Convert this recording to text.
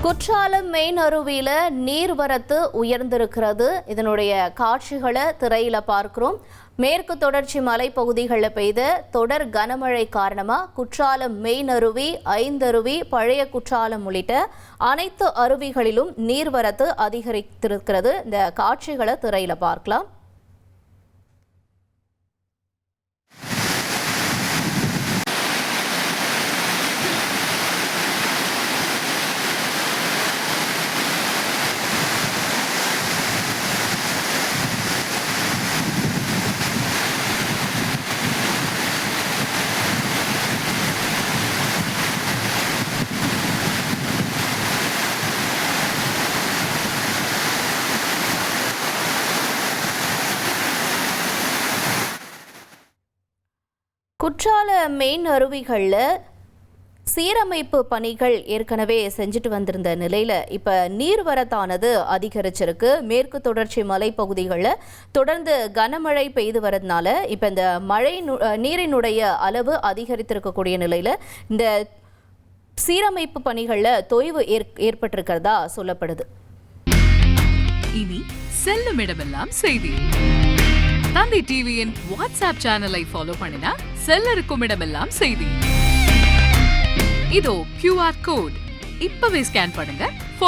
Courtallam main அருவியில நீர்வரத்து உயர்ந்திருக்கிறது. இதனுடைய காட்சிகளை திரையில பார்க்கிறோம். மேற்கு தொடர்ச்சி மலைப்பகுதிகளில் பெய்த தொடர் கனமழை காரணமா குற்றாலம் மெயின் அருவி, ஐந்தருவி, பழைய குற்றாலம் உள்ளிட்ட அனைத்து அருவிகளிலும் நீர்வரத்து அதிகரித்திருக்கிறது. இந்த காட்சிகளை திரையில பார்க்கலாம். குற்றால மெயின் அருவிகளில் சீரமைப்பு பணிகள் ஏற்கனவே செஞ்சுட்டு வந்திருந்த நிலையில் இப்போ நீர்வரத்தானது அதிகரிச்சிருக்கு. மேற்கு தொடர்ச்சி மலைப்பகுதிகளில் தொடர்ந்து கனமழை பெய்து வரதுனால இப்போ இந்த மழை நீரினுடைய அளவு அதிகரித்திருக்கக்கூடிய நிலையில் இந்த சீரமைப்பு பணிகளில் தொய்வு ஏற்பட்டிருக்கிறதா சொல்லப்படுது. இனி செல்லும் இடமெல்லாம் செய்தி. தந்தி டிவியின் வாட்ஸ்அப் சேனலை ஃபாலோ பண்ணினா செல்ல இருக்கும் இடமெல்லாம் செய்தி. இதோ QR கோட் இப்பவே ஸ்கேன் பண்ணுங்க.